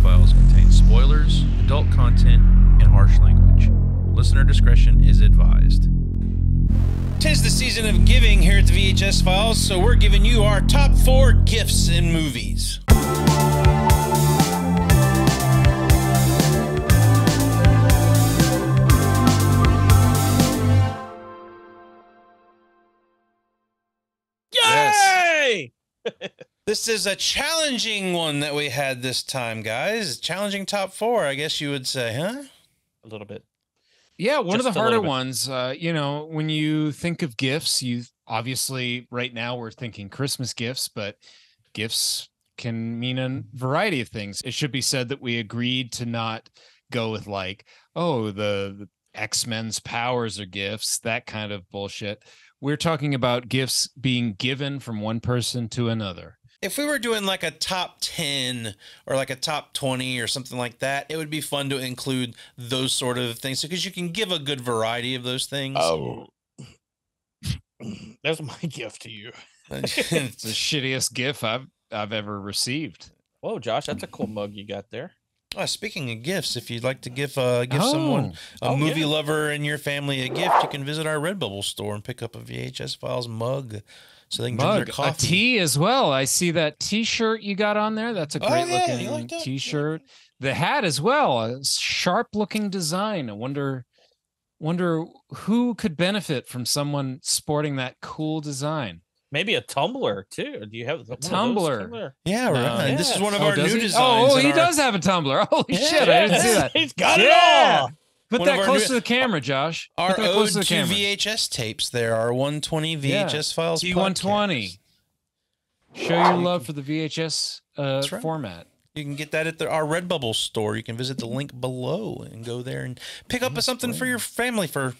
Files contains spoilers, adult content, and harsh language. Listener discretion is advised. 'Tis the season of giving here at the VHS Files, so we're giving you our top 4 gifts in movies. Yay! This is a challenging one that we had this time, guys. Challenging top 4, I guess you would say, huh? A little bit. Yeah, one of Just the a harder little bit. ones. When you think of gifts, you obviously right now we're thinking Christmas gifts, but gifts can mean a variety of things. It should be said that we agreed to not go with like, oh, the X-Men's powers are gifts, that kind of bullshit. We're talking about gifts being given from one person to another. If we were doing like a top 10 or like a top 20 or something like that, it would be fun to include those sort of things because you can give a good variety of those things. Oh, there's my gift to you. It's the shittiest gift I've ever received. Whoa, Josh, that's a cool mug you got there. Speaking of gifts, if you'd like to give someone, a movie lover in your family a gift, you can visit our Redbubble store and pick up a VHS Files mug so they can drink their A coffee. tee as well. I see that t-shirt you got on there. That's a great You looking like that? t-shirt. The hat as well, a sharp looking design. I wonder who could benefit from someone sporting that cool design. Maybe a tumbler too. Do you have a tumbler? Yeah, right. Yeah. This is one of Oh, our new does he? designs. Oh, in he our- does have a tumbler. Holy shit, I didn't see that. He's got it all. Put One of that our close new- to the camera, Josh. Our Put that close to ode the to camera. VHS tapes there, our 120 VHS Files T120. podcast. Show your love for the VHS right. format. You can get that at our Redbubble store. You can visit the link below and go there and pick up something for your family for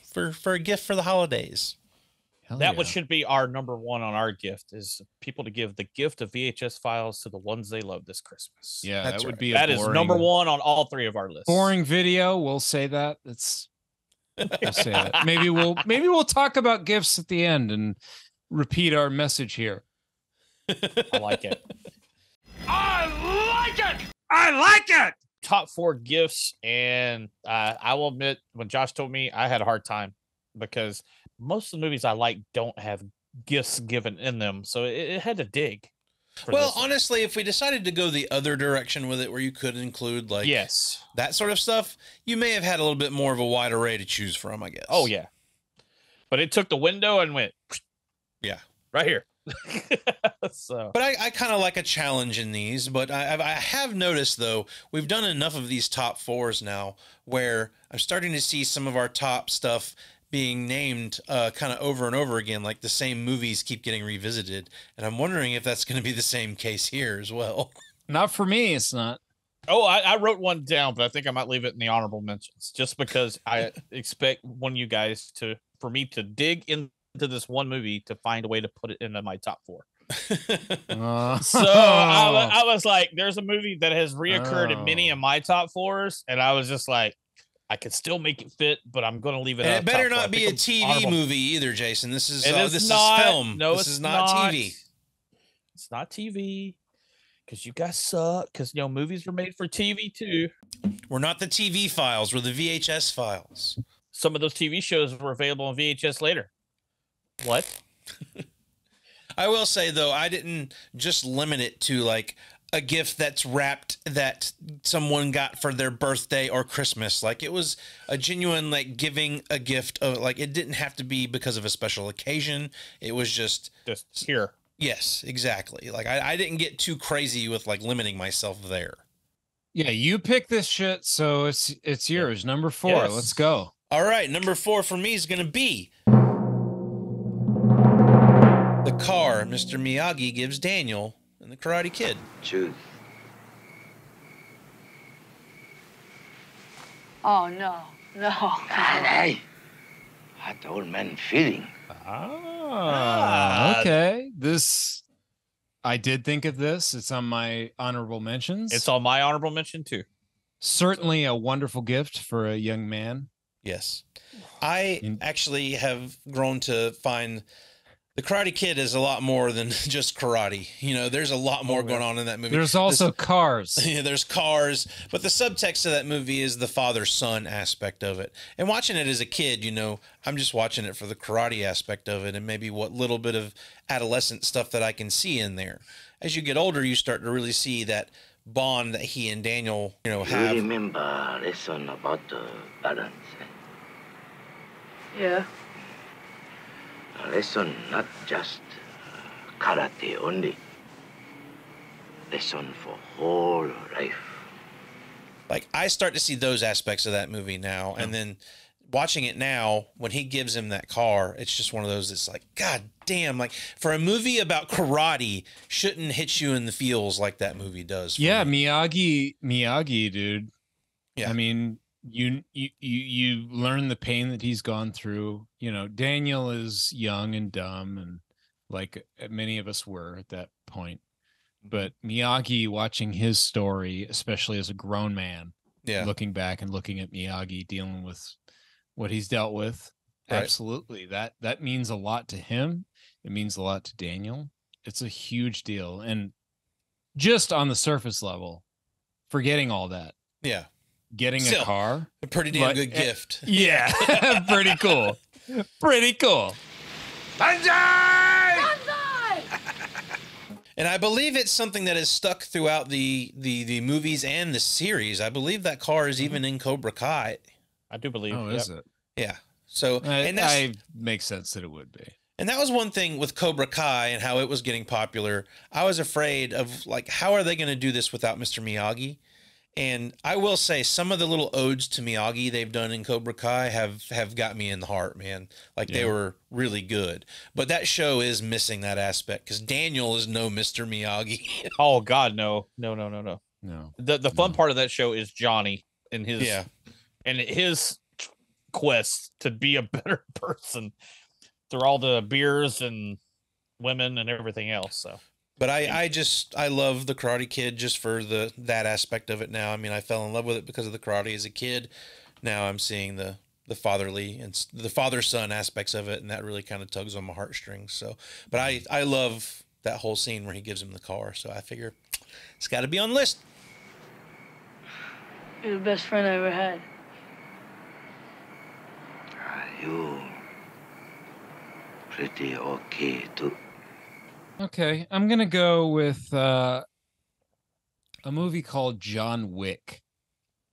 a gift for the holidays. Hell That yeah. one should be our number one on our gift is people to give the gift of VHS Files to the ones they love this Christmas. Yeah, That's that would right. be That is number one on all 3 of our lists. boring video. We'll say that. We'll say that. Maybe we'll talk about gifts at the end and repeat our message here. I like it. I like it. Top 4 gifts, and I will admit, when Josh told me, I had a hard time because most of the movies I like don't have gifts given in them, so it had to dig. Well, this one. honestly, if we decided to go the other direction with it, where you could include like Yes. that sort of stuff, you may have had a little bit more of a wide array to choose from, I guess. Oh yeah, but it took the window and went. Yeah. Right here. So, But I kind of like a challenge in these, but I have noticed, though, we've done enough of these top 4s now where I'm starting to see some of our top stuff being named kind of over and over again, like the same movies keep getting revisited. And I'm wondering if that's going to be the same case here as well. Not for me. It's not. I wrote one down, but I think I might leave it in the honorable mentions just because I expect one of you guys for me to dig into this one movie to find a way to put it into my top 4. So I was like, there's a movie that has reoccurred in many of my top 4s, and I was just like, I could still make it fit, but I'm going to leave it. And out it better top 4. not be a TV movie either, Jason. This is not, film. No, this it's is not TV. It's not TV because you guys suck. Because movies are made for TV too. We're not the TV files. We're the VHS files. Some of those TV shows were available on VHS later. What? I will say, though, I didn't just limit it to like a gift that's wrapped that someone got for their birthday or Christmas. Like it was a genuine, like giving a gift of like, it didn't have to be because of a special occasion. It was just here. Yes, exactly. Like I didn't get too crazy with like limiting myself there. Yeah, you pick this shit, so it's yours. Number 4. Yes. Let's go. All right. Number 4 for me is going to be the car Mr. Miyagi gives Daniel in The Karate Kid. Choose. Oh, no. Hey, I told man feeling. Okay. This, I did think of this. It's on my honorable mentions. It's on my honorable mention too. Certainly a wonderful gift for a young man. Yes. I actually have grown to find The Karate Kid is a lot more than just karate. You know, there's a lot more going on in that movie. There's also cars. Yeah, there's cars, but the subtext of that movie is the father-son aspect of it. And watching it as a kid, you know, I'm just watching it for the karate aspect of it and maybe what little bit of adolescent stuff that I can see in there. As you get older, you start to really see that bond that he and Daniel, you know, have. You remember lesson about balance? Yeah. A lesson not just karate only. Lesson for whole life. Like, I start to see those aspects of that movie now. And then watching it now, when he gives him that car, it's just one of those that's like, God damn, like, for a movie about karate, shouldn't hit you in the feels like that movie does. Yeah, me. Miyagi, dude. Yeah. I mean, you learn the pain that he's gone through. You know, Daniel is young and dumb, and like many of us were at that point. But Miyagi, watching his story, especially as a grown man, looking back and looking at Miyagi dealing with what he's dealt with, absolutely, that means a lot to him. It means a lot to Daniel. It's a huge deal, and just on the surface level, forgetting all that, getting a car, a pretty damn good gift. Yeah, pretty cool. Pretty cool. Banzai! And I believe it's something that is stuck throughout the movies and the series. I believe that car is even in Cobra Kai. I do believe. Oh, is it? Yeah. So and that makes sense that it would be. And that was one thing with Cobra Kai and how it was getting popular. I was afraid of, like, how are they going to do this without Mr. Miyagi? And I will say some of the little odes to Miyagi they've done in Cobra Kai have got me in the heart, man. Like, they were really good. But that show is missing that aspect because Daniel is no Mr. Miyagi. Oh, God, no. The fun part of that show is Johnny and his quest to be a better person through all the beers and women and everything else. So. But I love the Karate Kid just for that aspect of it now. I mean, I fell in love with it because of the karate as a kid. Now I'm seeing the fatherly and the father-son aspects of it, and that really kind of tugs on my heartstrings. So, but I love that whole scene where he gives him the car. So I figure it's got to be on the list. You're the best friend I ever had. You pretty okay too. Okay, I'm gonna go with a movie called John Wick.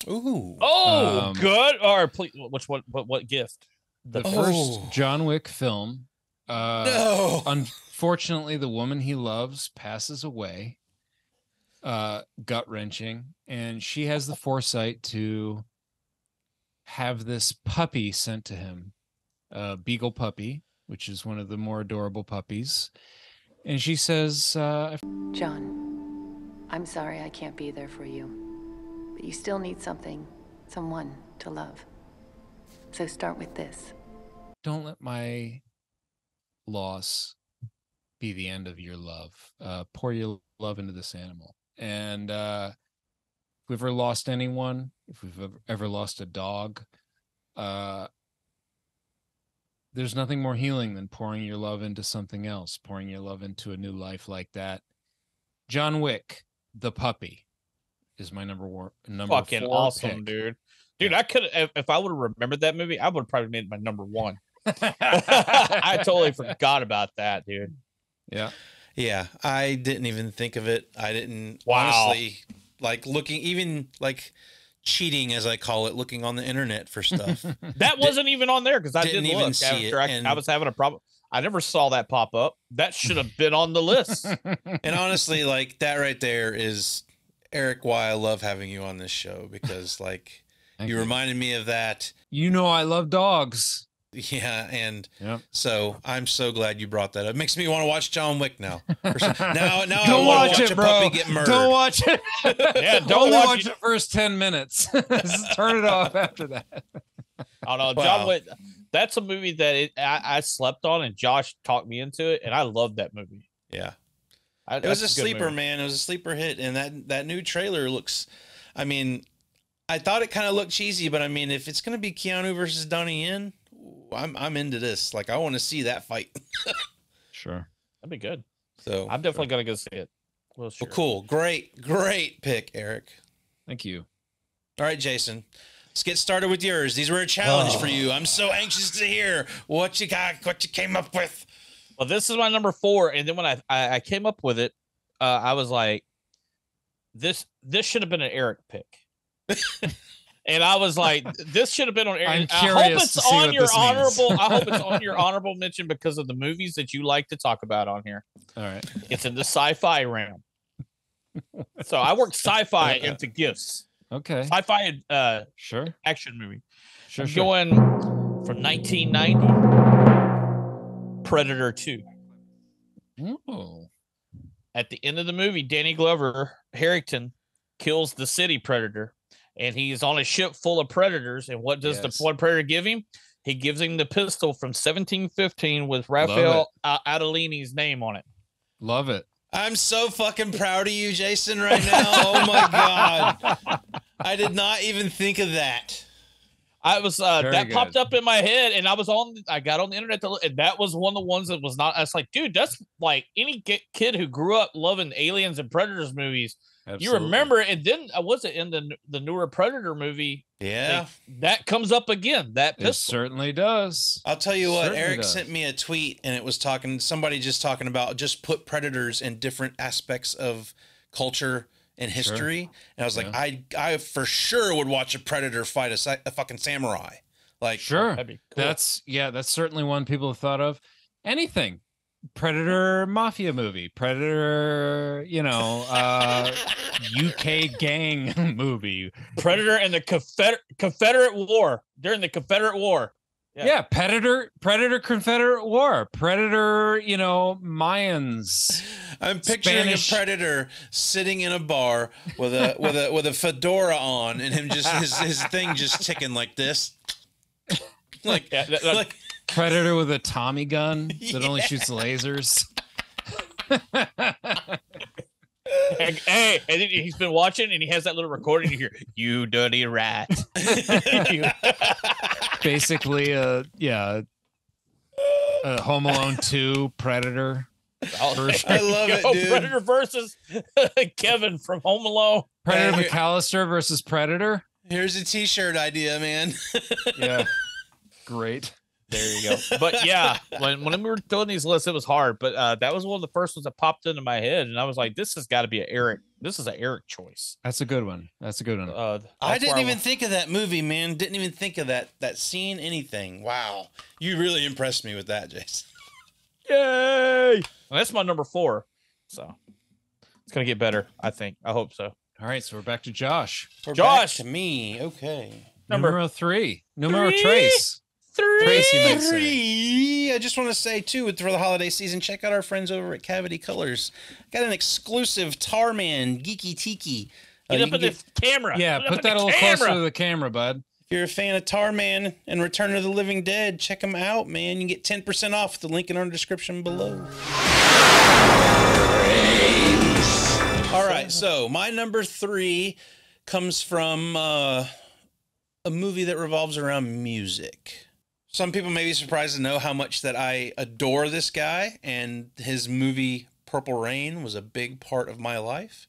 Ooh. Oh, good. Or please, what gift? The first John Wick film. No. Unfortunately, the woman he loves passes away. Gut-wrenching, and she has the foresight to have this puppy sent to him, a beagle puppy, which is one of the more adorable puppies. And she says, John, I'm sorry I can't be there for you, but you still need someone to love. So start with this. Don't let my loss be the end of your love. Pour your love into this animal. And if we've ever lost anyone, if we've ever lost a dog, there's nothing more healing than pouring your love into something else, pouring your love into a new life like that. John Wick, the puppy, is my number fucking 4 awesome, pick. Dude, I could if I would have remembered that movie, I would have probably made it my number 1. I totally forgot about that, dude. Yeah, I didn't even think of it. I didn't honestly like looking, even like cheating, as I call it, looking on the internet for stuff. That wasn't even on there because I didn't even look see after it, I was having a problem. I never saw that pop up. That should have been on the list. And honestly, like, that right there is, Eric, why I love having you on this show, because like you reminded me of that. You know I love dogs. Yeah, and so I'm so glad you brought that up. It makes me want to watch John Wick now. Now don't I want to watch it, a bro. puppy get murdered. Don't watch it. Yeah, don't Only watch watch the first 10 minutes. Turn it off after that. Oh no, John Wick. That's a movie that I slept on, and Josh talked me into it, and I loved that movie. Yeah, it was a sleeper, man. It was a sleeper hit, and that new trailer looks. I mean, I thought it kind of looked cheesy, but I mean, if it's gonna be Keanu versus Donnie Yen, I'm into this. Like, I want to see that fight. Sure. That'd be good. So I'm definitely gonna go see it. well, cool. Great pick, Eric. Thank you. All right, Jason. Let's get started with yours. These were a challenge for you. I'm so anxious to hear what you got, what you came up with. Well, this is my number 4, and then when I came up with it, I was like, this should have been an Eric pick. And I was like, this should have been on Eric. I hope it's on your honorable. I hope it's on your honorable mention because of the movies that you like to talk about on here. All right. It's in the sci-fi realm. So I worked sci-fi into gifts. Okay. Sci-fi sure. action movie. Sure. I'm going from 1990, Predator 2. Oh. At the end of the movie, Danny Glover, Harrington, kills the city predator, and he's on a ship full of predators. And what does the one predator give him? He gives him the pistol from 1715 with Raphael Adolini's name on it. Love it. I'm so fucking proud of you, Jason, right now. Oh my God. I did not even think of that. I was that popped up in my head, and I got on the internet to look, and that was one of the ones that was not. I was like, dude, that's like any kid who grew up loving aliens and predators movies. Absolutely. You remember it. And then was it in the newer Predator movie? Yeah, that comes up again. That pistol. It certainly does. I'll tell you what, Eric sent me a tweet, and it was somebody just talking about just put predators in different aspects of culture and history. Sure. And I was like, I for sure would watch a predator fight a fucking samurai. Like, sure. That'd be cool. That's certainly one people have thought of. Anything. Predator mafia movie, Predator, UK gang movie, Predator and the Confederate War, during the Confederate War. Yeah, Predator Confederate War, Predator, Mayans. I'm picturing a predator sitting in a bar with a fedora on, and him just his thing just ticking like this, like. Predator with a Tommy gun that only shoots lasers. Hey, and then he's been watching, and he has that little recording. You hear, "You dirty rat." Basically, a Home Alone 2 Predator. I love it, dude. Predator versus Kevin from Home Alone. Predator McAllister versus Predator. Here's a T-shirt idea, man. Yeah, great. There you go. But yeah, when we were doing these lists, it was hard. But that was one of the first ones that popped into my head, and I was like, "This has got to be an Eric. This is an Eric choice." That's a good one. I didn't even think of that movie, man. Didn't even think of that scene. Anything. Wow, you really impressed me with that, Jason. Yay! Well, that's my number 4. So it's gonna get better. I think. I hope so. All right, so we're back to Josh. Back to me. Okay. Number 3. Numero Trace. 3. I just want to say, too, for the holiday season, check out our friends over at Cavity Colors. Got an exclusive Tarman Geeky Tiki. Get up in the camera. Yeah, put that a little closer to the camera, bud. If you're a fan of Tarman and Return of the Living Dead, check them out, man. You can get 10% off with the link in our description below. All right, so my number 3 comes from a movie that revolves around music. Some people may be surprised to know how much that I adore this guy, and his movie Purple Rain was a big part of my life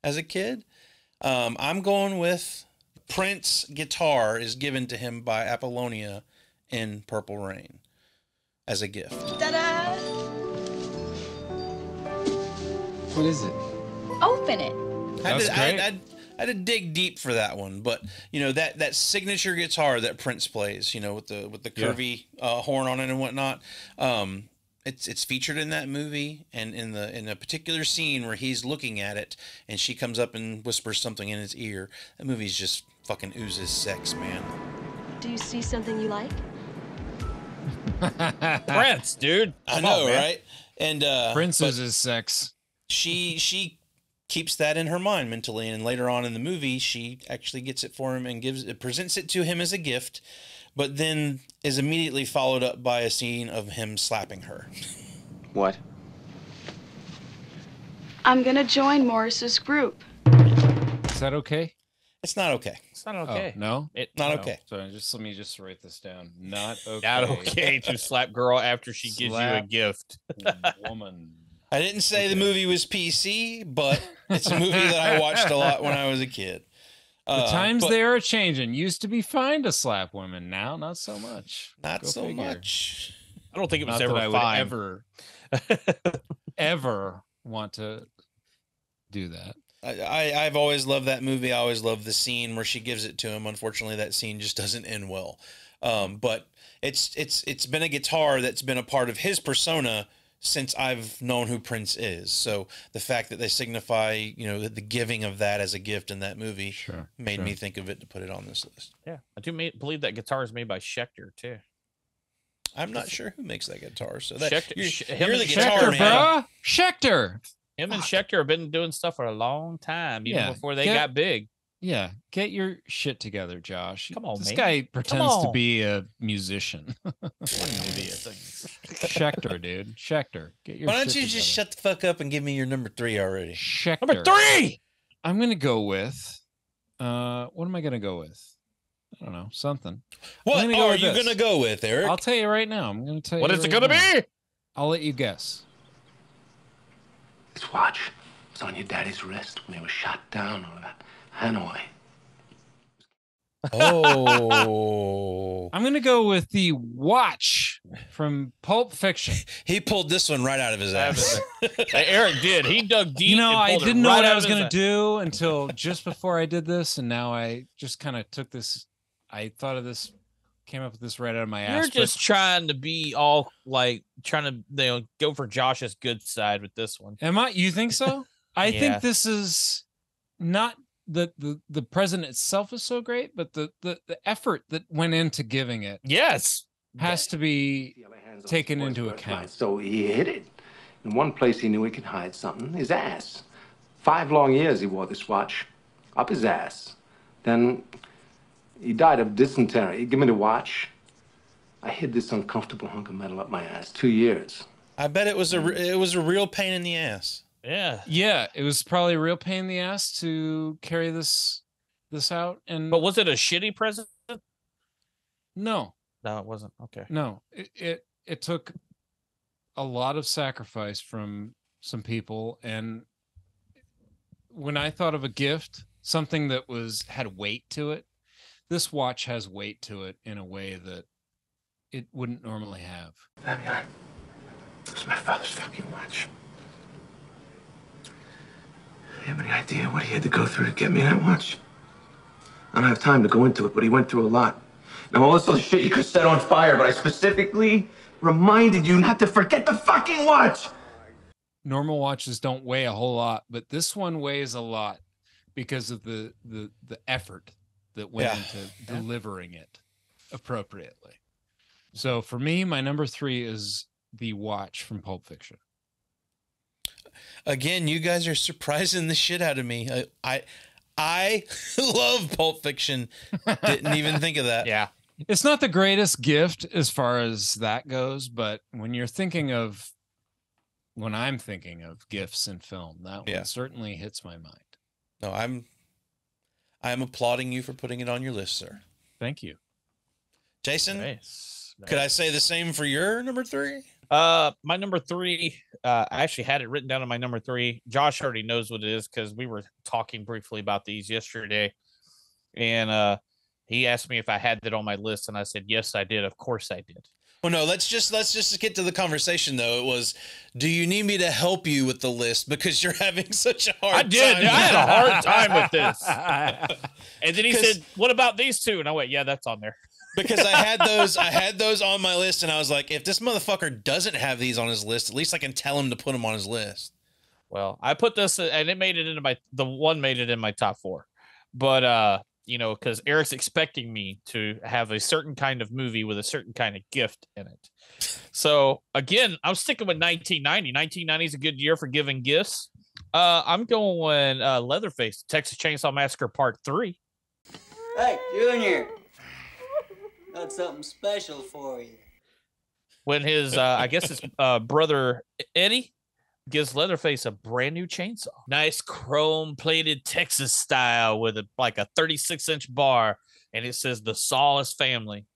as a kid. I'm going with Prince guitar is given to him by Apollonia in Purple Rain as a gift. Ta-da! What is it? Open it. I had to dig deep for that one, but that signature guitar that Prince plays, with the curvy horn on it and whatnot. It's featured in that movie, and in a particular scene where he's looking at it, and she comes up and whispers something in his ear. That movie's just fucking oozes sex, man. Do you see something you like? Prince, dude. I know, right? And Prince oozes sex. She keeps that in her mind mentally, and later on in the movie she actually gets it for him and presents it to him as a gift, but then is immediately followed up by a scene of him slapping her. What? I'm gonna join Morris's group. Is that okay? It's not okay. It's not okay. Oh, no? Not okay. So let me just write this down. Not okay. Not okay to slap girl after she gives you a gift. Woman. I didn't say the movie was PC, but it's a movie that I watched a lot when I was a kid. The times they are changing. Used to be fine to slap women. Now, not so much. Not so much. I don't think it was Not ever that I fine. would ever want to do that. I've always loved that movie. I always loved the scene where she gives it to him. Unfortunately, that scene just doesn't end well. But it's been a guitar that's been a part of his persona since I've known who Prince is. So the fact that they signify, the giving of that as a gift in that movie made me think of it to put it on this list. Yeah, I do believe that guitar is made by Schecter too. I'm not sure who makes that guitar. So Schecter, you're the guitar Schecter, man. bruh. Schecter. Him and Schecter have been doing stuff for a long time, even before they got big. Yeah, get your shit together, Josh. Come on, this man. guy pretends to be a musician. What an idiot. Schecter, dude. Schecter. Get your Why don't shit you together. just shut the fuck up and give me your number 3 already? Schecter. Number 3! I'm going to go with, what am I going to go with? I don't know, something. What I'm gonna go are with you this. going to go with, Eric? I'll tell you right now. I'm going to tell you. What is it right going to now. be? I'll let you guess. This watch was on your daddy's wrist when he was shot down over Hanoi. Oh. I'm going to go with the watch from Pulp Fiction. He pulled this one right out of his ass. Eric did. He dug deep. I and pulled it didn't know right what out I was of his going to ass. do until just before I did this. And now I just kind of took this. I thought of this, came up with this right out of my ass. You're just trying to be all trying to go for Josh's good side with this one. Am I? You think so? I Yeah. think this is not the present itself is so great, but the effort that went into giving it Yes. has to be taken into account. So he hid it. In one place he knew he could hide something, his ass. 5 long years he wore this watch up his ass. Then he died of dysentery. Give me the watch. I hid this uncomfortable hunk of metal up my ass 2 years. I bet it was a real pain in the ass. Yeah. Yeah, it was probably a real pain in the ass to carry this out. And But was it a shitty present? no, No, it wasn't. Okay. no, it took a lot of sacrifice from some people. And when I thought of a gift, something that had weight to it, this watch has weight to it in a way that it wouldn't normally have. Fabian, it was my father's fucking watch. You have any idea what he had to go through to get me that watch? I don't have time to go into it, but he went through a lot. Now, all this other shit you could set on fire, but I specifically reminded you not to forget the fucking watch! Normal watches don't weigh a whole lot, but this one weighs a lot because of the effort that went into delivering it appropriately. So for me, my number 3 is the watch from Pulp Fiction. Again, you guys are surprising the shit out of me. I love Pulp Fiction. Didn't even think of that. Yeah. It's not the greatest gift as far as that goes, but when I'm thinking of gifts in film, that one certainly hits my mind. No, I'm applauding you for putting it on your list, sir. Thank you. Jason, Nice. could I say the same for your number 3? My number 3, I actually had it written down on my number 3. Josh already knows what it is because we were talking briefly about these yesterday. And he asked me if I had that on my list, and I said, yes, I did. Of course I did. Well, no, let's just get to the conversation, though. It was, do you need me to help you with the list because you're having such a hard time? I did. I had a hard time with this. And then he said, what about these two? And I went, yeah, that's on there. Because I had those on my list, and I was like, if this motherfucker doesn't have these on his list, at least I can tell him to put them on his list. Well, I put this, and it made it into the one made it in my top 4. But, because Eric's expecting me to have a certain kind of movie with a certain kind of gift in it. So, again, I'm sticking with 1990. 1990 is a good year for giving gifts. I'm going Leatherface, Texas Chainsaw Massacre Part 3. Hey, Junior. Got something special for you. When his, I guess his brother Eddie gives Leatherface a brand new chainsaw. Nice chrome plated Texas style with like a 36-inch bar. And it says the Sawless family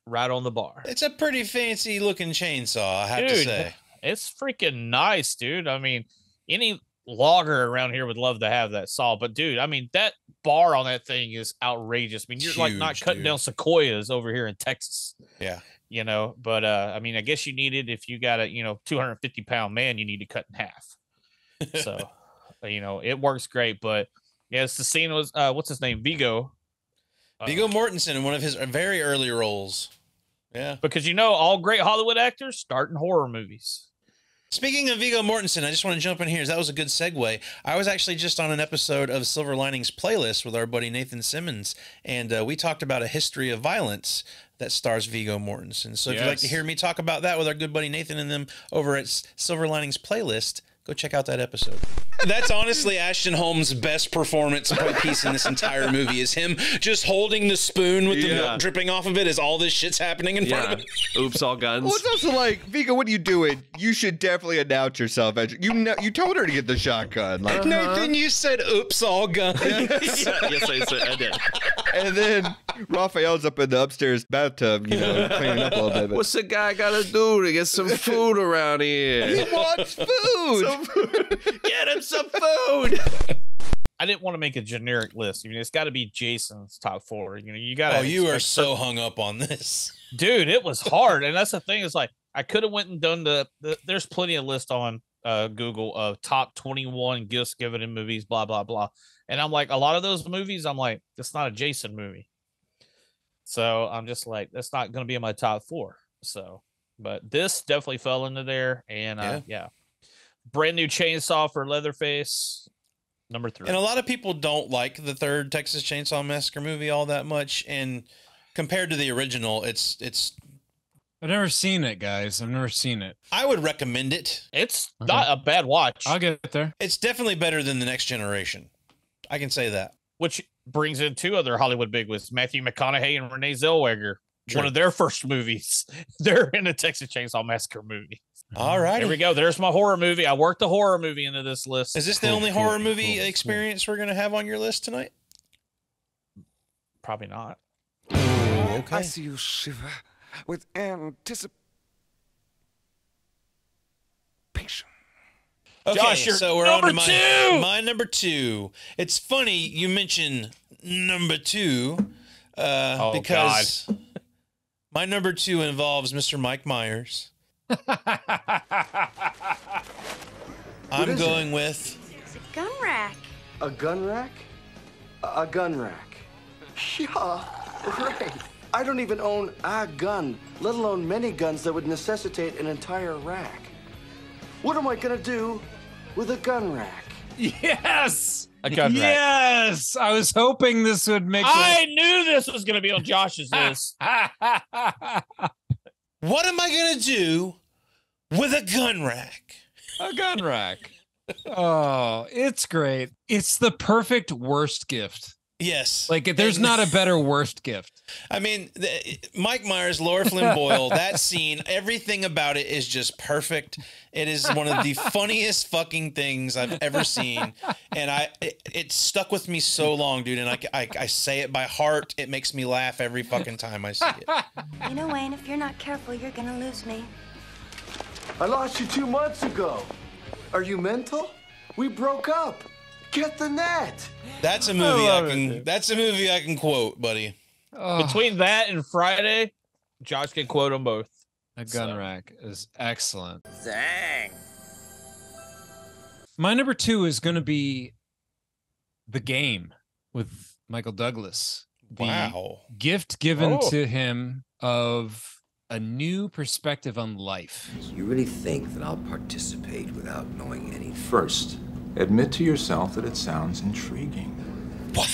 right on the bar. It's a pretty fancy looking chainsaw, I have to say. It's freaking nice, dude. I mean, any logger around here would love to have that saw. But, dude, I mean, that bar on that thing is outrageous. I mean, you're like not cutting down sequoias over here in Texas. Yeah. You know, but I mean, I guess you need it if you got a 250-pound man, you need to cut in half. So, it works great. But yeah, it's the scene was what's his name, Viggo Mortensen in one of his very early roles. Yeah, because all great Hollywood actors start in horror movies. Speaking of Viggo Mortensen, I just want to jump in here. That was a good segue. I was actually just on an episode of Silver Linings Playlist with our buddy Nathan Simmons, and we talked about a history of violence that stars Viggo Mortensen. So if you'd like to hear me talk about that with our good buddy Nathan and them over at Silver Linings Playlist, go check out that episode. That's honestly Ashton Holmes' best performance piece in this entire movie is him just holding the spoon with the milk dripping off of it as all this shit's happening in front of him. Oops, all guns. Well, it's also like, Viggo, what are you doing? You should definitely announce yourself. You told her to get the shotgun. Like, Nathan, you said oops, all guns. Yes, I did. And then Raphael's up in the upstairs bathtub, cleaning up a little bit. What's the guy got to do to get some food around here? He wants food. Get him some food. I didn't want to make a generic list. I mean, it's got to be Jason's top 4. You got to. Oh, you are so hung up on this, dude. It was hard, and that's the thing. Is like I could have went and done the. There's plenty of lists on Google of top 21 gifts given in movies, blah blah blah. And I'm like, a lot of those movies, I'm like, it's not a Jason movie. So I'm just like, that's not going to be in my top 4. So, but this definitely fell into there, and yeah. Brand new chainsaw for Leatherface, number 3. And a lot of people don't like the third Texas Chainsaw Massacre movie all that much. And compared to the original, it's. I've never seen it, guys. I've never seen it. I would recommend it. It's not a bad watch. I'll get there. It's definitely better than The Next Generation. I can say that. Which brings in 2 other Hollywood bigwigs, Matthew McConaughey and Renee Zellweger. True. One of their first movies. They're in a Texas Chainsaw Massacre movie. All right. There we go. There's my horror movie. I worked the horror movie into this list. Is this the only horror movie experience we're going to have on your list tonight? Probably not. Oh, okay. I see you shiver with anticipation. Okay, Josh, so we're on to two. my number 2. It's funny you mention number 2 because my number 2 involves Mr. Mike Myers. I'm going with Gun rack. A gun rack? A gun rack. Yeah, right. I don't even own a gun, let alone many guns that would necessitate an entire rack. What am I gonna do with a gun rack? Yes! A gun rack. Yes! I was hoping this would make I knew this was going to be on Josh's list. what am I going to do with a gun rack? A gun rack. Oh, it's great. It's the perfect worst gift. Yes. Like, there's not a better worst gift. I mean, Mike Myers, Laura Flynn Boyle, that scene, everything about it is just perfect. It is one of the funniest fucking things I've ever seen. And it stuck with me so long, dude. And I say it by heart. It makes me laugh every fucking time I see it. You know, Wayne, if you're not careful, you're gonna lose me. I lost you 2 months ago. Are you mental? We broke up. Get the net. That's a movie that's a movie I can quote, buddy. Between that and Friday, Josh can quote them both. A gun rack is excellent. Dang. My number 2 is going to be The Game with Michael Douglas. Wow. Gift given to him of a new perspective on life. You really think that I'll participate without knowing anything? First, admit to yourself that it sounds intriguing. Wow.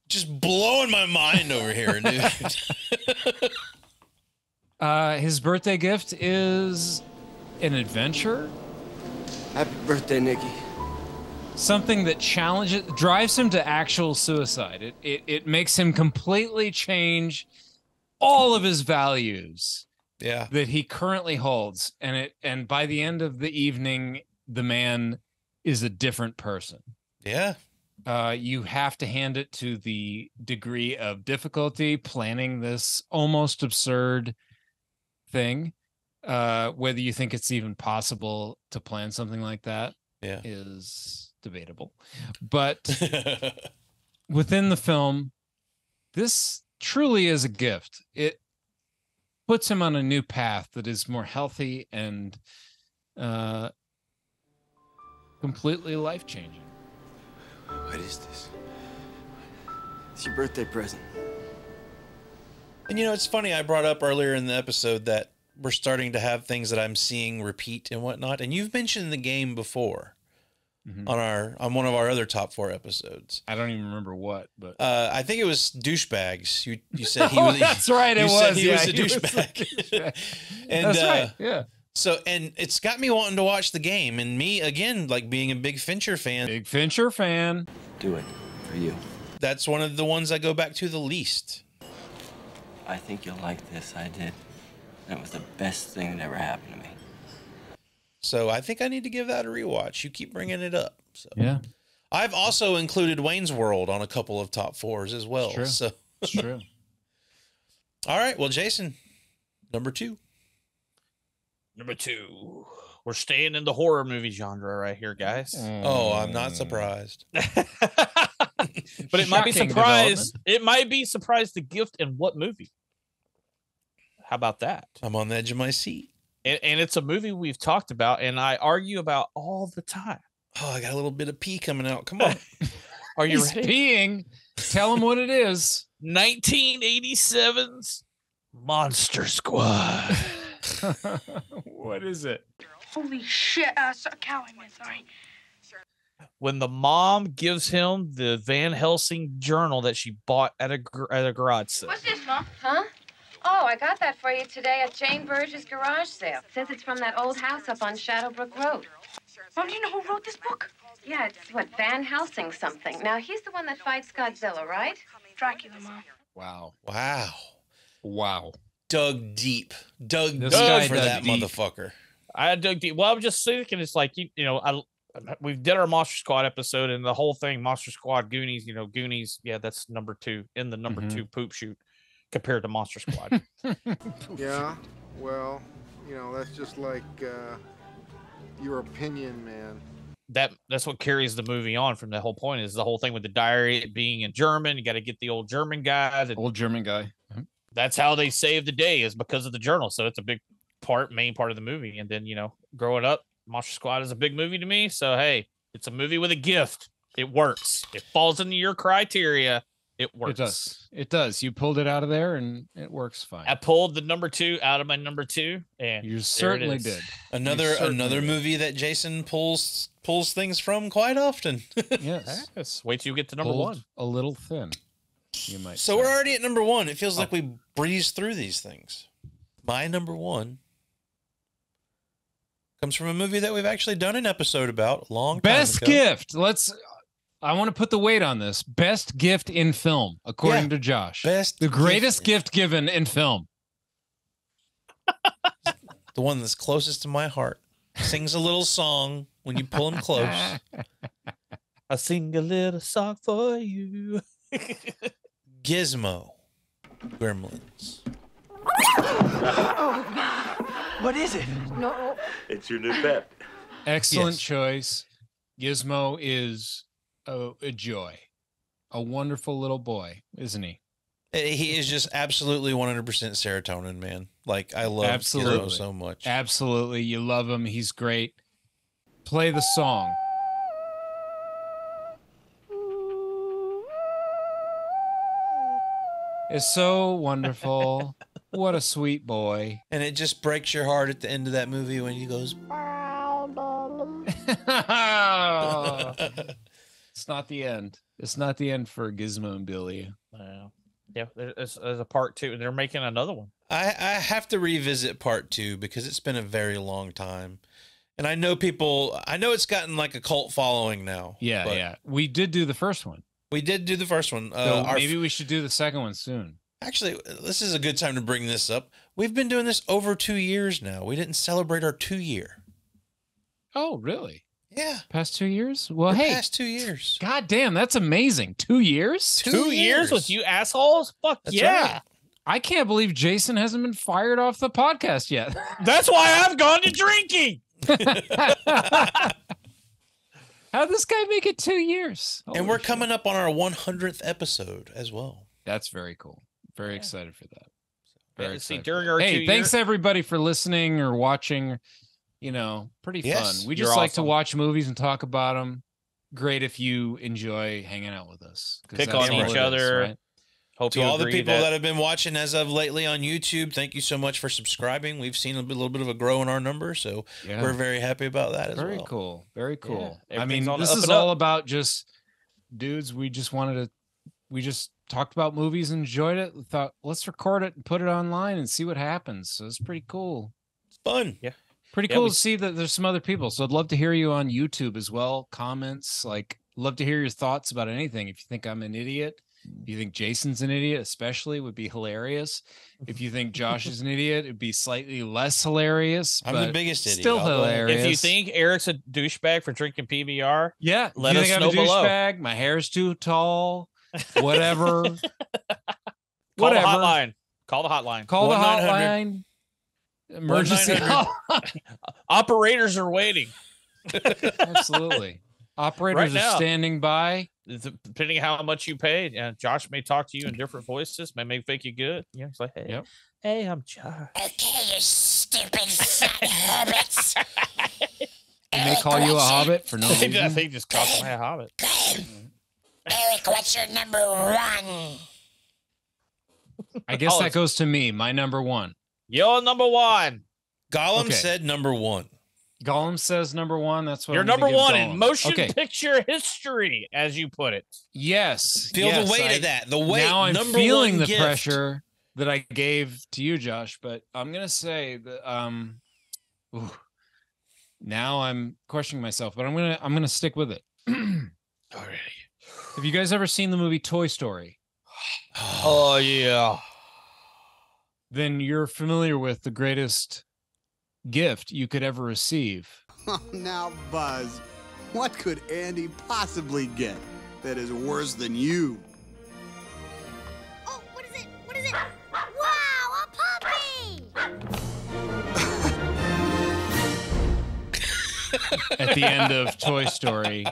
Just blowing my mind over here, dude. His birthday gift is an adventure. Happy birthday, Nikki. Something that drives him to actual suicide. It makes him completely change all of his values Yeah. that he currently holds, and by the end of the evening, the man is a different person. Yeah. You have to hand it to the degree of difficulty planning this almost absurd thing. Whether you think it's even possible to plan something like that is debatable. But within the film, this truly is a gift. It puts him on a new path that is more healthy and completely life-changing. What is this? It's your birthday present. And it's funny, I brought up earlier in the episode that we're starting to have things that I'm seeing repeat and whatnot. And you've mentioned the game before on one of our other top 4 episodes. I don't even remember what, but I think it was douchebags. You said he was. That's right. He was a he was douchebag. And that's right. Yeah. So, and it's got me wanting to watch the game, and me again, like being a big Fincher fan. Big Fincher fan. Do it for you. That's one of the ones I go back to the least. I think you'll like this. I did. That was the best thing that ever happened to me. So I think I need to give that a rewatch. You keep bringing it up. So yeah. I've also included Wayne's World on a couple of top 4s as well. It's true. So it's true. All right. Well, Jason, number 2. Number 2. We're staying in the horror movie genre right here, guys. Oh, I'm not surprised. But it might be surprised. It might be surprised the gift in what movie. How about that? I'm on the edge of my seat. And it's a movie we've talked about and I argue about all the time. Oh, I got a little bit of pee coming out. Come on. Are you He's ready? peeing. Tell him what it is. 1987's Monster Squad. What is it? Holy shit. Cow, I meant, sorry. When the mom gives him the Van Helsing journal that she bought at a garage sale. What's this, Mom? Huh? Oh, I got that for you today at Jane Burge's garage sale. Says it's from that old house up on Shadowbrook Road. Mom, do you know who wrote this book? Yeah, it's Van Helsing something. Now, he's the one that fights Godzilla, right? Dracula, Mom. Wow. Dug deep. Dug This deep guy for dug that deep. motherfucker. I dug deep. Well, I'm just thinking, it's like, we did our Monster Squad episode and the whole thing, Monster Squad, Goonies, Goonies. Yeah, that's number 2 in the number 2 poop shoot compared to Monster Squad. Yeah, well, that's just like your opinion, man. That's what carries the movie on from the whole point is the whole thing with the diary it being in German. You got to get the old German guy. That's how they save the day is because of the journal. So it's a main part of the movie. And then, growing up, Monster Squad is a big movie to me. So, hey, it's a movie with a gift. It works. It falls into your criteria. It works. It does. You pulled it out of there and it works fine. I pulled the number 2 out of my number 2. And you certainly did. Another movie that Jason pulls things from quite often. Yes. Wait till you get to number 1. A little thin, you might So say. we're already at number 1. It feels like we breezed through these things. My number 1 comes from a movie that we've actually done an episode about a long time Best ago. gift. I want to put the weight on this. Best gift in film, according to Josh. The greatest gift given in film. The one that's closest to my heart. Sings a little song when you pull him close. I sing a little song for you. Gizmo. Gremlins. What is it? No. It's your new pet. Excellent choice. Gizmo is a joy. A wonderful little boy, isn't he? He is just absolutely 100% serotonin, man. Like, I love Gizmo so much. Absolutely. You love him. He's great. Play the song. It's so wonderful. What a sweet boy. And it just breaks your heart at the end of that movie when he goes... It's not the end. It's not the end for Gizmo and Billy. Yeah, there's a part 2. They're making another one. I have to revisit part 2 because it's been a very long time. And I know it's gotten like a cult following now. Yeah. We did do the first one. We did do the first one. So maybe we should do the second one soon. Actually, this is a good time to bring this up. We've been doing this over 2 years now. We didn't celebrate our 2-year. Oh, really? Yeah. Past 2 years? Well, The hey. past 2 years. God damn, that's amazing. 2 years? 2 years with you assholes? Fuck That's yeah. right. I can't believe Jason hasn't been fired off the podcast yet. That's why I've gone to drinking. How'd this guy make it 2 years? And we're coming up on our 100th episode as well. That's very cool. Very excited for that. Very See, excited. during our 2 Hey, years, thanks everybody for listening or watching. You know, pretty Yes, fun. We you're just like to awesome. watch movies and talk about them. Great if you enjoy hanging out with us. 'Cause Pick that's on all each it is, other. right? hope To you all the agree people that have been watching as of lately on YouTube, thank you so much for subscribing. We've seen a little bit of a grow in our numbers, so Yeah. we're very happy about that as well. Very cool. Very cool. Yeah, I mean, everything's on this the up is and all up. about just dudes. We just talked about movies and enjoyed it. We thought, let's record it and put it online and see what happens. So it's pretty cool. It's fun. Yeah. Pretty Yeah, cool we- to see that there's some other people. So I'd love to hear you on YouTube as well. Comments, like, love to hear your thoughts about anything. If you think I'm an idiot, if you think Jason's an idiot, especially, would be hilarious. If you think Josh is an idiot, it'd be slightly less hilarious. I'm the but biggest idiot. Still I'll go ahead. hilarious. If you think Eric's a douchbag for drinking PBR, yeah, let you us think know I'm a below. douchebag, my hair's too tall, whatever. Call Whatever. the hotline. Call the hotline. Call the 1-900. hotline. Emergency. 1-900. Operators are waiting. Absolutely. Operators Right are now. standing by. Depending how much you paid, Josh may talk to you in different voices, may make fake you good. Yeah, it's like, hey, Yep. hey, I'm Josh. Okay, you stupid son of hobbits. They may call you a hobbit for no I reason. think just called him a hobbit. Eric, what's your number one? I guess Oh, that it's- goes to me, my number one. You're number one. Gollum Okay. said number one. Gollum says number one. That's what You're I'm gonna number give one Gollum. in motion Okay. picture history, as you put it. Yes. Feel yes, the weight I- of that. The weight. Now I'm number feeling one the gift. pressure that I gave to you, Josh, but I'm gonna say that ooh, now I'm questioning myself, but I'm gonna stick with it. Already. Have you guys ever seen the movie Toy Story? Oh yeah. Then you're familiar with the greatest gift you could ever receive. Oh, now, Buzz, what could Andy possibly get that is worse than you? Oh, what is it? What is it? Wow, a puppy! At the end of Toy Story,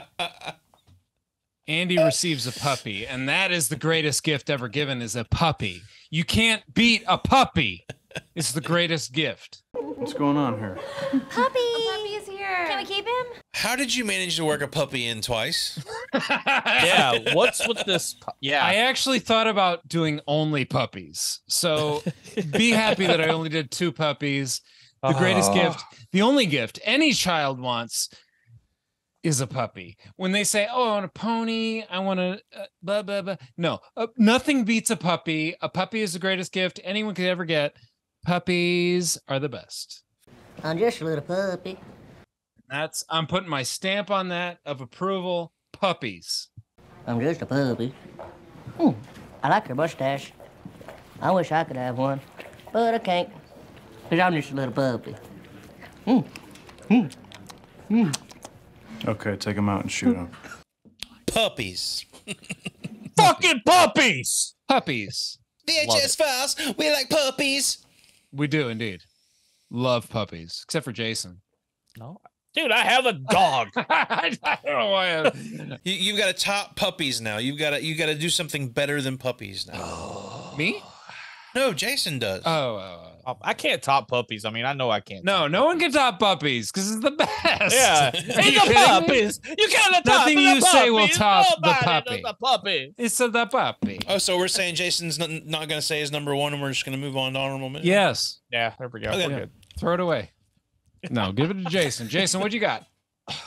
Andy receives a puppy, and that is the greatest gift ever given, is a puppy. You can't beat a puppy. It's the greatest gift. What's going on here? Puppy! A puppy is here. Can we keep him? How did you manage to work a puppy in twice? Yeah. What's with this? Yeah. I actually thought about doing only puppies. So be happy that I only did 2 puppies. The greatest gift, the only gift any child wants is a puppy. When they say, oh, I want a pony, I want a blah, blah, blah. No, nothing beats a puppy. A puppy is the greatest gift anyone could ever get. Puppies are the best. I'm just a little puppy. I'm putting my stamp on that of approval. Puppies. I'm just a puppy. I like your mustache. I wish I could have one, but I can't. Because I'm just a little puppy. Okay, take him out and shoot him. Puppies. Fucking puppies. Puppies. VHS Files. We like puppies. We do indeed. Love puppies, except for Jason. No. Dude, I have a dog. I don't know why. You've got to top puppies now. You got to do something better than puppies now. Me? No, Jason does. I can't top puppies. I mean, I know I can't. No one can top puppies because it's the best. Yeah. Hey, the puppies. You can't top Nothing the you say will puppies. top the Nobody puppy. does the puppy. It's the puppy. Oh, so we're saying Jason's not going to say his number one, and we're just going to move on to honorable mention? Yes. Yeah, there we go. Okay. We're good. Throw it away. No, give it to Jason. Jason, what you got?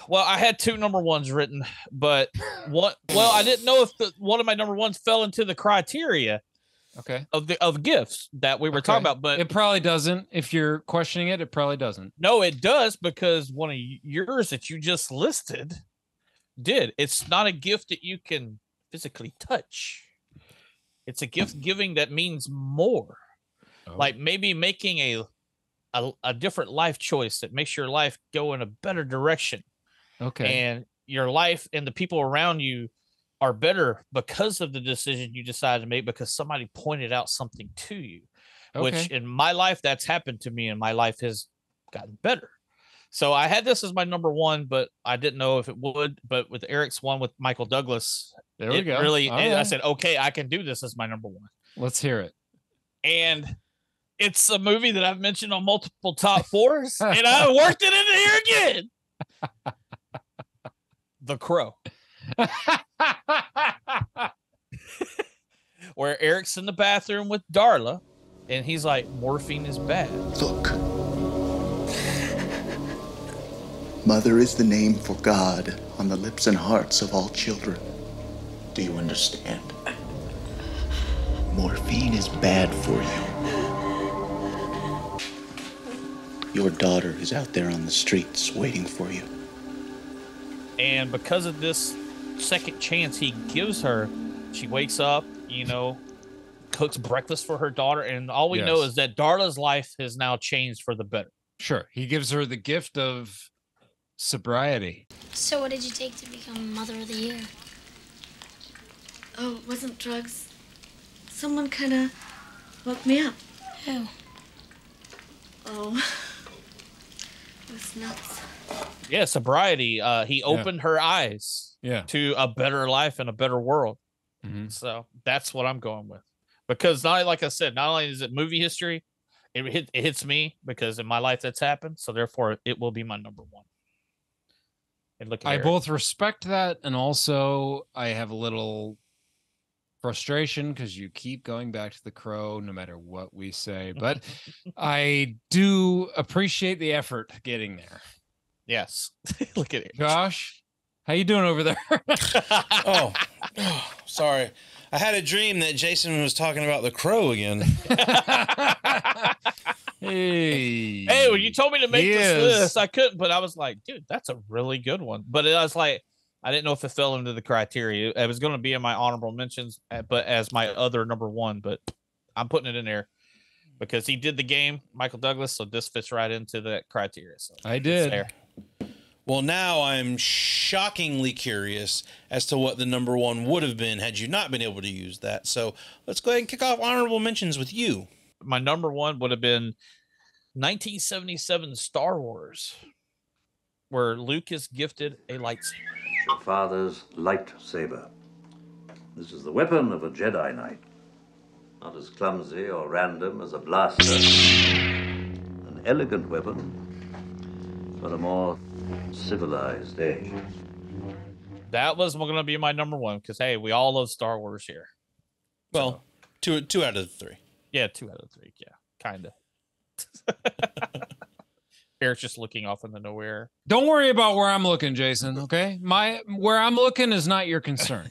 Well, I had 2 number ones written, but what? Well, I didn't know if one of my number ones fell into the criteria Okay. of gifts that we were talking about, but it probably doesn't. If you're questioning it, it probably doesn't. no, it does, because one of yours that you just listed did. It's not a gift that you can physically touch. It's a gift giving that means more. Like maybe making a different life choice that makes your life go in a better direction. Okay. And your life and the people around you are better because of the decision you decided to make, because somebody pointed out something to you, which in my life, that's happened to me, and my life has gotten better. So I had this as my number one, but I didn't know if it would. But with Eric's one with Michael Douglas, there we go. Really, right. I said, okay, I can do this as my number one. Let's hear it. And it's a movie that I've mentioned on multiple top fours, and I worked it into here again. The Crow. Where Eric's in the bathroom with Darla, and he's like, morphine is bad. Look. Mother is the name for God on the lips and hearts of all children. Do you understand? Morphine is bad for you. Your daughter is out there on the streets waiting for you. And because of this second chance he gives her, she wakes up, cooks breakfast for her daughter, and all we know is that Darla's life has now changed for the better. Sure. He gives her the gift of sobriety. So what did you take to become Mother of the Year? Oh, it wasn't drugs. Someone kind of woke me up. Who? Oh, it was nuts. Yeah, sobriety. He opened her eyes to a better life and a better world. Mm-hmm. So that's what I'm going with. Because like I said, not only is it movie history, it hits me because in my life that's happened. So therefore, it will be my number one. And look, I both respect that, and also I have a little frustration because you keep going back to The Crow no matter what we say. But I do appreciate the effort getting there. Yes. Look at it. Josh, how you doing over there? oh, sorry. I had a dream that Jason was talking about The Crow again. Hey, when you told me to make this list, I couldn't, but I was like, dude, that's a really good one. But I was like, I didn't know if it fell into the criteria. It was going to be in my honorable mentions, but as my other number one, but I'm putting it in there because he did the game, Michael Douglas, so this fits right into that criteria. So I did. Well, now I'm shockingly curious as to what the number one would have been had you not been able to use that. So let's go ahead and kick off honorable mentions with you. My number one would have been 1977 Star Wars, where Luke is gifted a lightsaber. Your father's lightsaber. This is the weapon of a Jedi Knight. Not as clumsy or random as a blaster. An elegant weapon for a more civilized age. That was going to be my number one because, hey, we all love Star Wars here. Well, so, two out of 3. Yeah, 2 out of 3. Yeah, kind of. Eric's just looking off into nowhere. Don't worry about where I'm looking, Jason. Okay, where I'm looking is not your concern.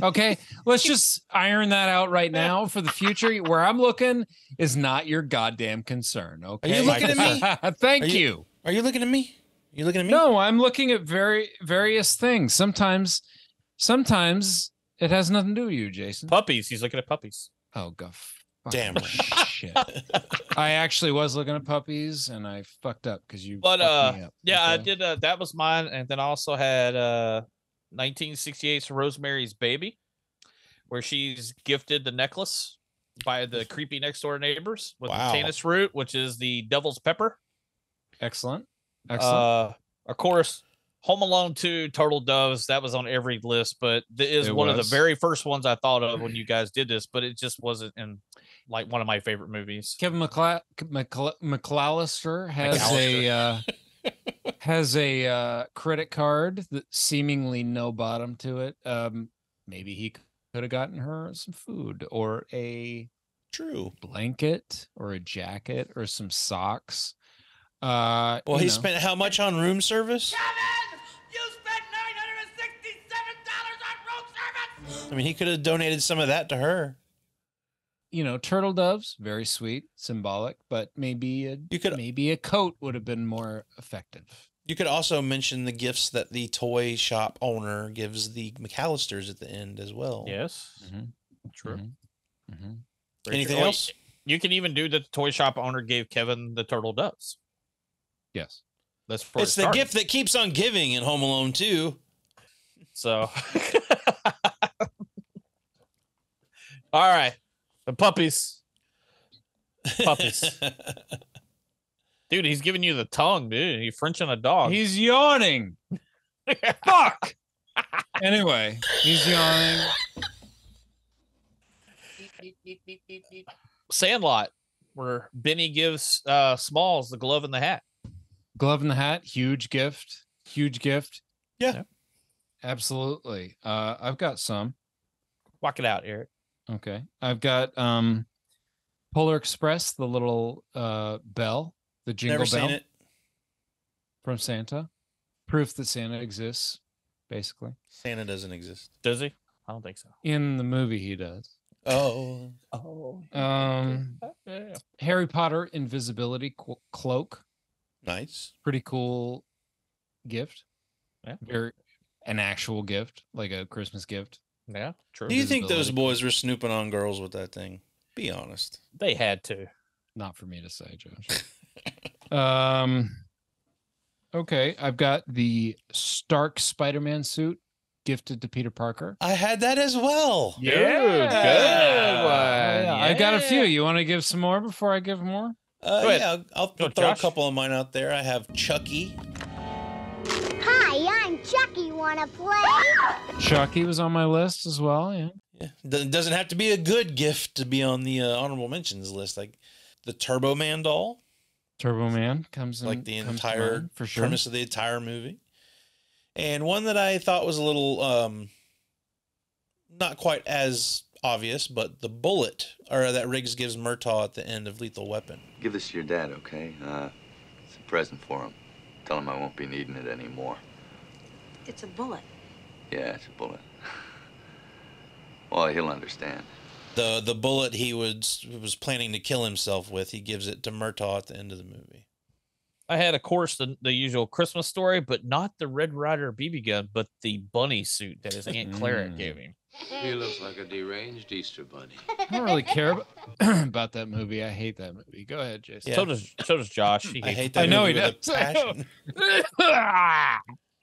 Okay, let's just iron that out right now for the future. Where I'm looking is not your goddamn concern. Okay, are you looking at me? Thank you. Are you looking at me? You looking at me? No, I'm looking at various things. Sometimes it has nothing to do with you, Jason. Puppies. He's looking at puppies. Oh, God. Damn shit. I actually was looking at puppies and I fucked up because you fucked me up. Yeah, okay. I did that was mine, and then I also had 1968's Rosemary's Baby, where she's gifted the necklace by the creepy next door neighbors with the tannis root, which is the devil's pepper. Excellent. Of course, Home Alone 2, Turtle Doves, that was on every list, but it is one of the very first ones I thought of when you guys did this, but it just wasn't in like one of my favorite movies. Kevin McAllister has a credit card that seemingly no bottom to it. Maybe he could have gotten her some food or a blanket or a jacket or some socks. Well, he spent how much on room service? You spent $967 on room service! I mean, he could have donated some of that to her. Turtle doves, very sweet, symbolic, but maybe a coat would have been more effective. You could also mention the gifts that the toy shop owner gives the McAllisters at the end as well. Yes. Mm-hmm. True. Anything else? You can even do the toy shop owner gave Kevin the turtle doves. Yes. That's for It's the gift that keeps on giving in Home Alone 2. So, all right, the puppies. Dude, he's giving you the tongue, dude. He's Frenching a dog. He's yawning. Fuck. Anyway, he's yawning. Sandlot, where Benny gives Smalls the glove and the hat. Glove in the hat, huge gift. Huge gift. Yeah. Absolutely. I've got some. Walk it out, Eric. Okay. I've got Polar Express, the little bell, the jingle Never bell seen it. from Santa. Proof that Santa exists, basically. Santa doesn't exist. Does he? I don't think so. In the movie, he does. Oh. Harry Potter invisibility cloak. Nice. Pretty cool gift. Yeah. Very an actual gift, like a Christmas gift. Yeah, true. Do you think those boys were snooping on girls with that thing? Be honest. They had to. Not for me to say, Josh. Okay, I've got the Stark Spider-Man suit gifted to Peter Parker. I had that as well. Yeah, good one. Yeah, I got a few. You want to give some more before I give more? Yeah, I'll throw Josh. a couple of mine out there. I have Chucky. Hi, I'm Chucky. Wanna play? Chucky was on my list as well. Yeah. It doesn't have to be a good gift to be on the honorable mentions list. Like the Turbo Man doll. Turbo Man comes in, like the comes to entire mind, for sure. premise of the entire movie. And one that I thought was a little not quite as obvious, but the bullet that Riggs gives Murtaugh at the end of Lethal Weapon. Give this to your dad, okay? It's a present for him. Tell him I won't be needing it anymore. It's a bullet. Yeah, it's a bullet. Well, he'll understand. The bullet he was planning to kill himself with, he gives it to Murtaugh at the end of the movie. I had, of course, the usual Christmas story, but not the Red Ryder BB gun, but the bunny suit that his Aunt Clara gave him. He looks like a deranged Easter bunny. I don't really care about that movie. I hate that movie. Go ahead, Jason. Yeah. So does Josh. I hate that know movie he with a passion.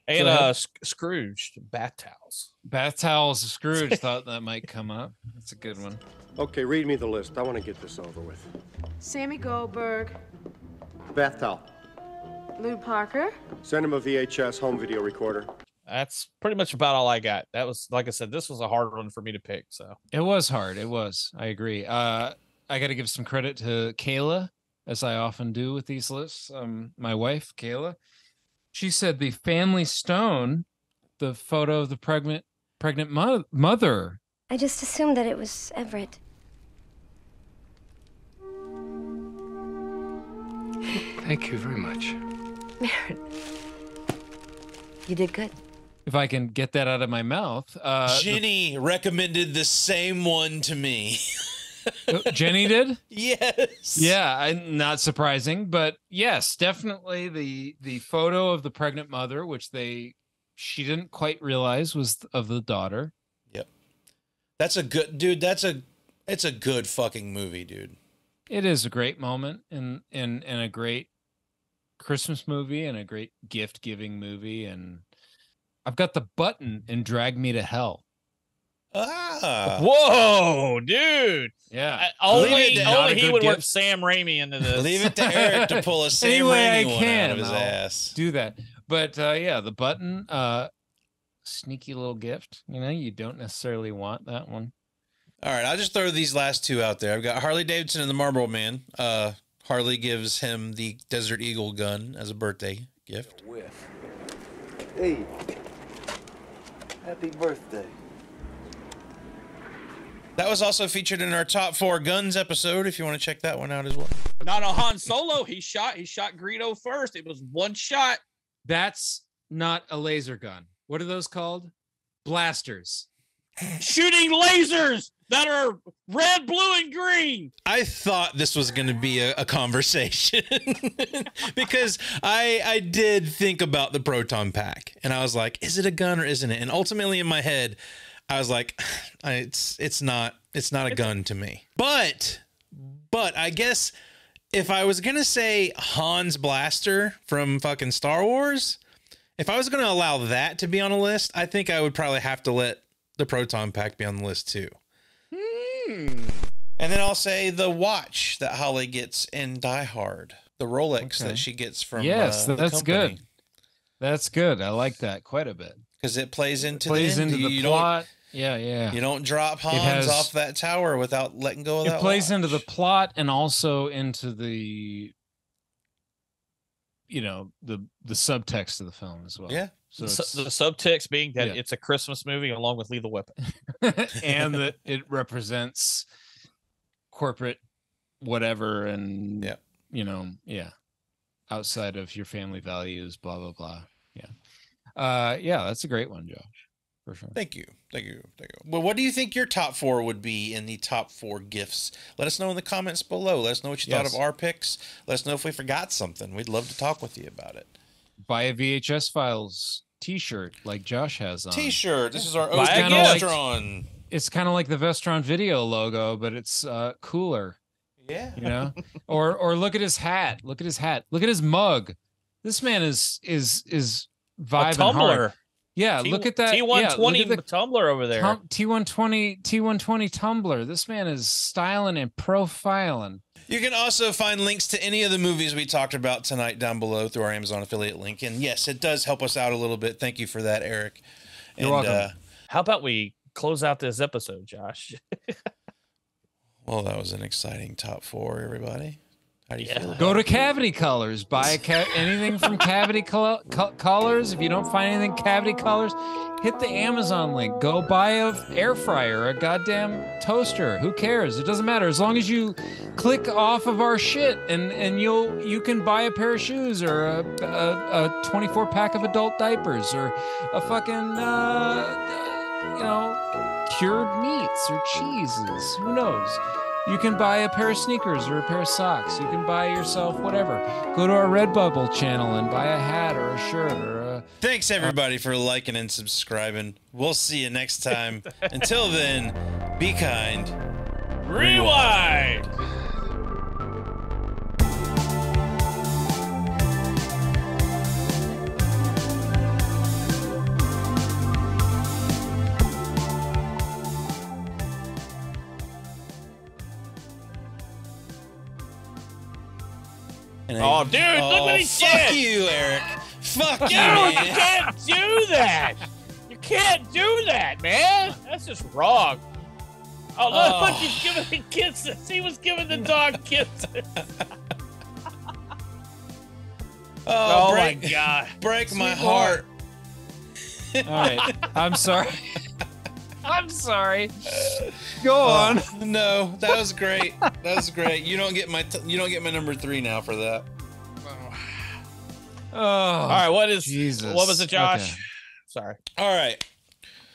And Scrooge bath towels. Bath towels. Scrooge thought that might come up. That's a good one. Okay, read me the list. I want to get this over with. Sammy Goldberg, Bath towel. Lou Parker. Send him a VHS home video recorder. That's pretty much about all I got. That was, like I said, this was a hard one for me to pick. So it was hard. It was. I agree. I got to give some credit to Kayla, as I often do with these lists. My wife, Kayla, she said the family stone, the photo of the pregnant mother. I just assumed that it was Everett. Thank you very much. Merritt, you did good. If I can get that out of my mouth. Jenny recommended the same one to me. Jenny did? Yes. Yeah, not surprising, but yes, definitely the photo of the pregnant mother, which she didn't quite realize was of the daughter. Yep. That's a good dude. It's a good fucking movie, dude. It is a great moment and a great Christmas movie and a great gift giving movie. And I've got the button in Drag Me to Hell. Ah. Whoa, dude. Yeah. Only he would work Sam Raimi into this. Leave it to Eric to pull a Sam Raimi one out of his ass. Do that. But yeah, the button, sneaky little gift. You know, you don't necessarily want that one. All right, I'll just throw these last two out there. I've got Harley Davidson and the Marlboro Man. Harley gives him the Desert Eagle gun as a birthday gift. Hey, happy birthday. That was also featured in our top 4 guns episode, if you want to check that one out as well. Not a Han Solo. He shot Greedo first. It was one shot. That's not a laser gun. What are those called? Blasters. Shooting lasers that are red, blue, and green. I thought this was going to be a conversation because I did think about the proton pack and I was like, is it a gun or isn't it? And ultimately in my head, I was like, it's not It's not a gun to me. But I guess if I was going to say Han's blaster from fucking Star Wars, if I was going to allow that to be on a list, I think I would probably have to let the proton pack be on the list too. And then I'll say the watch that Holly gets in Die Hard, the Rolex that she gets from that's the company. good. That's good. I like that quite a bit because it plays into the plot. Yeah. You don't drop Hans off that tower without letting go of that. It plays watch. into the plot and also into the, the subtext of the film as well. Yeah. So the subtext being that it's a Christmas movie along with Lethal Weapon, and that it represents corporate whatever, and outside of your family values, blah blah blah. That's a great one, Josh, for sure. Thank you. Well, what do you think your top 4 would be in the top 4 gifts? Let us know in the comments below. Let us know what you thought of our picks. Let us know if we forgot something. We'd love to talk with you about it. Buy a VHS Files t-shirt like Josh has on. T-shirt. This is our Vestron. It's kind of like the Vestron video logo, but it's cooler. Yeah. Or look at his hat. Look at his hat. Look at his mug. This man is vibing hard. Yeah, look at that T120 tumbler over there. T120 tumbler. This man is styling and profiling. You can also find links to any of the movies we talked about tonight down below through our Amazon affiliate link. And yes, it does help us out a little bit. Thank you for that, Eric. You're welcome. How about we close out this episode, Josh? Well, that was an exciting top 4, everybody. How do you feel? Go to Cavity Colors. Buy anything from Cavity Colors. If you don't find anything Cavity Colors, hit the Amazon link. Go buy a air fryer, a goddamn toaster. Who cares? It doesn't matter. As long as you click off of our shit, and you can buy a pair of shoes or a 24-pack of adult diapers or a fucking cured meats or cheeses. Who knows? You can buy a pair of sneakers or a pair of socks. You can buy yourself whatever. Go to our Redbubble channel and buy a hat or a shirt or a... Thanks, everybody, for liking and subscribing. We'll see you next time. Until then, be kind. Rewind! Oh, dude, look what he did! Fuck you, Eric. Fuck you, man. man. You can't do that. You can't do that, man. That's just wrong. Oh, look, he's giving the kisses. He was giving the dog kisses. Oh my God. Break my heart. All right. I'm sorry. I'm sorry. Go on. No, that was great. That was great. You don't get my number 3 now for that. Oh. All right. What is? Jesus. What was it, Josh? Okay. Sorry. All right.